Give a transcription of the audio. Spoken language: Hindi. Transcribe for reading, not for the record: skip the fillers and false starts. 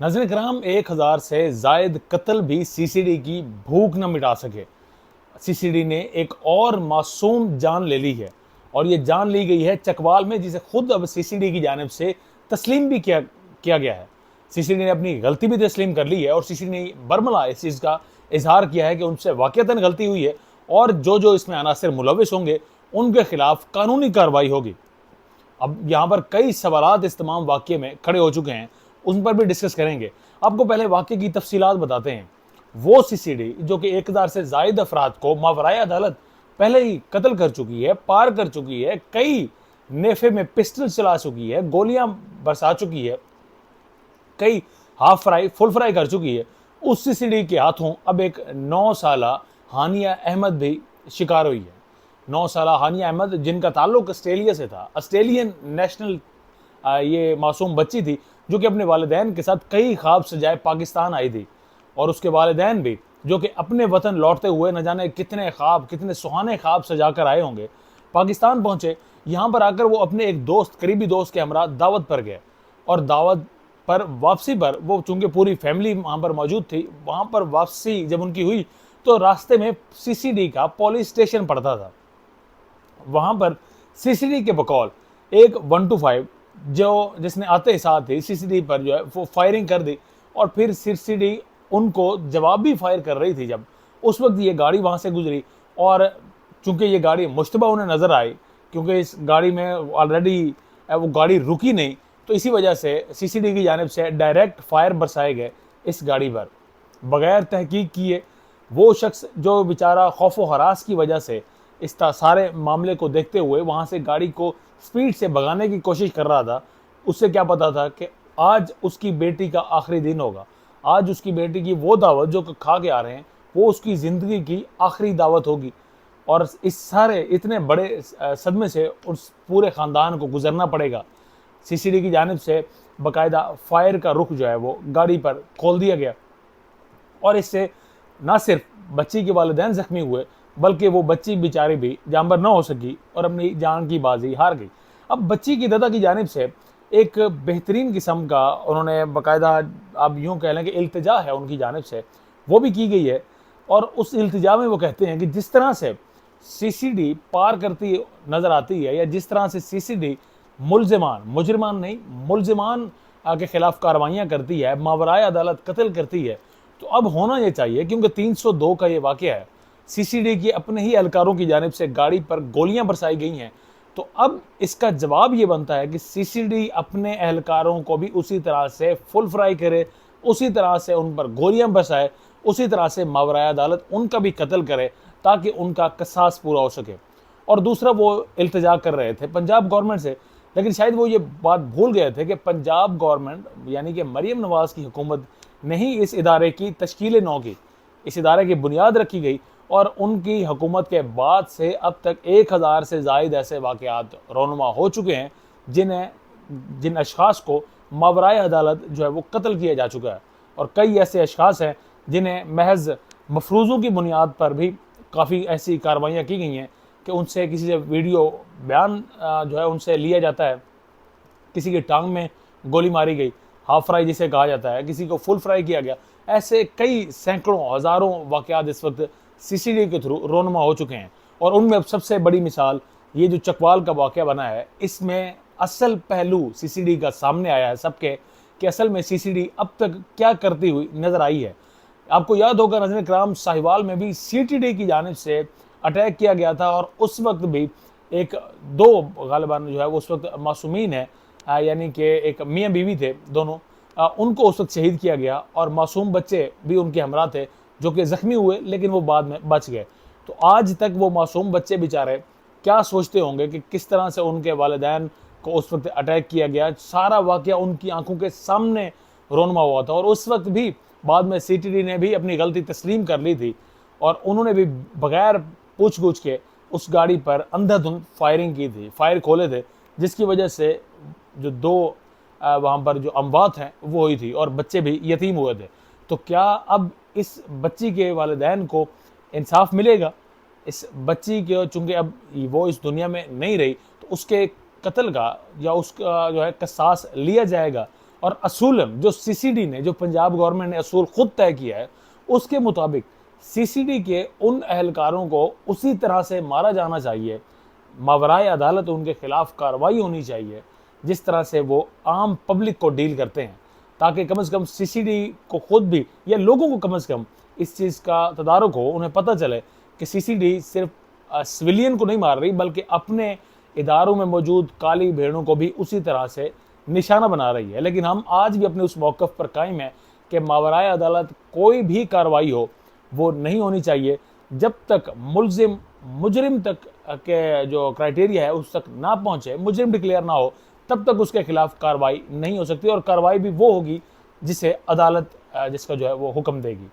नाज़रीन कराम, 1000 से जायद कत्ल भी सीसीडी की भूख न मिटा सके। सीसीडी ने एक और मासूम जान ले ली है और ये जान ली गई है चकवाल में, जिसे खुद अब सीसीडी की जानिब से तस्लीम भी किया गया है। सीसीडी ने अपनी गलती भी तस्लीम कर ली है और सीसीडी ने बरमला इस चीज़ का इजहार किया है कि उनसे वाकईतन गलती हुई है और जो जो इसमें अनासर मुलविस होंगे उनके खिलाफ कानूनी कार्रवाई होगी। अब यहाँ पर कई सवालात इस तमाम वाक़ये में खड़े हो चुके हैं, उन पर भी डिस्कस करेंगे। आपको पहले वाक़ये की तफसीलात बताते हैं। वो सीसीडी जो कि 1000 से ज़ायद अफराद को मावराए अदालत पहले ही कत्ल कर चुकी है, पार कर चुकी है, कई नेफे में पिस्टल चला चुकी है, गोलियां बरसा चुकी है, कई हाफ फ्राई फुल फ्राई कर चुकी है, उस सीसीडी के हाथों अब एक 9 साला हानिया अहमद भी शिकार हुई है। 9 साला हानिया अहमद, जिनका ताल्लुक ऑस्ट्रेलिया से था, ऑस्ट्रेलियन नेशनल ये मासूम बच्ची थी जो कि अपने वालिदैन के साथ कई ख्वाब सजाए पाकिस्तान आई थी और उसके वालिदैन भी जो कि अपने वतन लौटते हुए न जाने कितने ख्वाब, कितने सुहाने ख्वाब सजा कर आए होंगे, पाकिस्तान पहुंचे। यहाँ पर आकर वो अपने एक दोस्त, करीबी दोस्त के हमरा दावत पर गए और दावत पर वापसी पर वो, चूंकि पूरी फैमिली वहाँ पर मौजूद थी, वहाँ पर वापसी जब उनकी हुई तो रास्ते में सीसीडी का पुलिस स्टेशन पड़ता था। वहाँ पर सीसीडी के बकौल एक 125 जो जिसने आते साथ ही सीसीडी पर जो है वो फायरिंग कर दी और फिर सीसीडी उनको जवाब भी फायर कर रही थी। जब उस वक्त ये गाड़ी वहाँ से गुजरी और चूंकि ये गाड़ी मुश्तबा उन्हें नज़र आई, क्योंकि इस गाड़ी में ऑलरेडी वो गाड़ी रुकी नहीं, तो इसी वजह से सीसीडी की जानिब से डायरेक्ट फायर बरसाए गए इस गाड़ी पर बगैर तहकीक किए। वो शख्स जो बेचारा खौफ व हरास की वजह से इस सारे मामले को देखते हुए वहाँ से गाड़ी को स्पीड से भगाने की कोशिश कर रहा था, उससे क्या पता था कि आज उसकी बेटी का आखिरी दिन होगा, आज उसकी बेटी की वो दावत जो खा के आ रहे हैं वो उसकी ज़िंदगी की आखिरी दावत होगी और इस सारे इतने बड़े सदमे से उस पूरे ख़ानदान को गुजरना पड़ेगा। सीसीडी की जानिब से बाकायदा फायर का रुख जो है वो गाड़ी पर खोल दिया गया और इससे ना सिर्फ बच्ची के वालिदैन ज़ख्मी हुए बल्कि वो बच्ची बेचारी भी जानबर न हो सकी और अपनी जान की बाजी हार गई। अब बच्ची की दादा की जानिब से एक बेहतरीन किस्म का उन्होंने बाकायदा, आप यूँ कह लें कि इल्तिजा है उनकी जानिब से, वो भी की गई है और उस इल्तिजा में वो कहते हैं कि जिस तरह से सीसीडी पार करती नज़र आती है या जिस तरह से सीसीडी मुजरिमान नहीं मुलजिमान के खिलाफ कार्रवाइयाँ करती है, मावराए अदालत कत्ल करती है, तो अब होना ये चाहिए, क्योंकि 302 का ये वाक़या है, सीसीडी की अपने ही एहलकारों की जानिब से गाड़ी पर गोलियां बरसाई गई हैं, तो अब इसका जवाब ये बनता है कि सीसीडी अपने एहलकारों को भी उसी तरह से फुल फ्राई करे, उसी तरह से उन पर गोलियां बरसाए, उसी तरह से मावराए अदालत उनका भी कत्ल करे ताकि उनका कसास पूरा हो सके। और दूसरा, वो इल्तिजा कर रहे थे पंजाब गवर्नमेंट से, लेकिन शायद वो ये बात भूल गए थे कि पंजाब गवर्नमेंट यानी कि मरीम नवाज़ की हुकूमत ने ही इस इदारे की तश्कील नौ की, इस इदारे की बुनियाद रखी गई और उनकी हुकूमत के बाद से अब तक 1000 से ज़ायद ऐसे वाक़यात रोनुमा हो चुके हैं जिन अशख़ास को मावराए अदालत जो है वो कत्ल किया जा चुका है और कई ऐसे अशख़ास हैं जिन्हें महज मफरूज़ों की बुनियाद पर भी काफ़ी ऐसी कार्रवाइयाँ की गई हैं कि उनसे किसी से वीडियो बयान जो है उनसे लिया जाता है, किसी की टांग में गोली मारी गई, हाफ फ्राई जिसे कहा जाता है, किसी को फुल फ्राई किया गया। ऐसे कई सैकड़ों हज़ारों वाक़यात इस वक्त सीसीडी के थ्रू रोनुमा हो चुके हैं और उनमें अब सबसे बड़ी मिसाल ये जो चकवाल का वाक़या बना है, इसमें असल पहलू सीसीडी का सामने आया है सबके कि असल में सीसीडी अब तक क्या करती हुई नज़र आई है। आपको याद होगा नाज़रीन कराम, साहिवाल में भी सीटीडी की जानिब से अटैक किया गया था और उस वक्त भी एक दो गालिबान जो है वो उस वक्त मासूमीन है, यानी कि एक मियाँ बीवी थे दोनों, उनको उस वक्त शहीद किया गया और मासूम बच्चे भी उनके हमरा थे जो कि ज़ख्मी हुए लेकिन वो बाद में बच गए। तो आज तक वो मासूम बच्चे बेचारे क्या सोचते होंगे कि किस तरह से उनके वालिदैन को उस वक्त अटैक किया गया। सारा वाक़या उनकी आंखों के सामने रोनमा हुआ था और उस वक्त भी बाद में सीटीडी ने भी अपनी गलती तस्लीम कर ली थी और उन्होंने भी बगैर पूछ गूछ के उस गाड़ी पर अंधाधुंध फायरिंग की थी, फायर खोले थे, जिसकी वजह से जो दो वहाँ पर जो अमवात हैं वो हुई थी और बच्चे भी यतीम हुए थे। तो क्या अब इस बच्ची के वालिदैन को इंसाफ मिलेगा? इस बच्ची के चूँकि अब वो इस दुनिया में नहीं रही तो उसके कत्ल का या उसका जो है कसास लिया जाएगा और असूलन जो सीसीडी ने, जो पंजाब गवर्नमेंट ने असूल खुद तय किया है, उसके मुताबिक सीसीडी के उन अहलकारों को उसी तरह से मारा जाना चाहिए, मावराए अदालत उनके खिलाफ कार्रवाई होनी चाहिए जिस तरह से वो आम पब्लिक को डील करते हैं, ताकि कम से कम सीसीडी को खुद भी, या लोगों को कम से कम इस चीज़ का तदारुक हो, उन्हें पता चले कि सीसीडी सिर्फ सिविलियन को नहीं मार रही बल्कि अपने इदारों में मौजूद काली भेड़ों को भी उसी तरह से निशाना बना रही है। लेकिन हम आज भी अपने उस मौक़िफ़ पर कायम हैं कि मावराए अदालत कोई भी कार्रवाई हो वो नहीं होनी चाहिए जब तक मुजरिम तक के जो क्राइटेरिया है उस तक ना पहुँचे, मुजरिम डिक्लेयर ना हो, तब तक उसके खिलाफ कार्रवाई नहीं हो सकती, और कार्रवाई भी वो होगी जिसे अदालत जिसका जो है वो हुक्म देगी।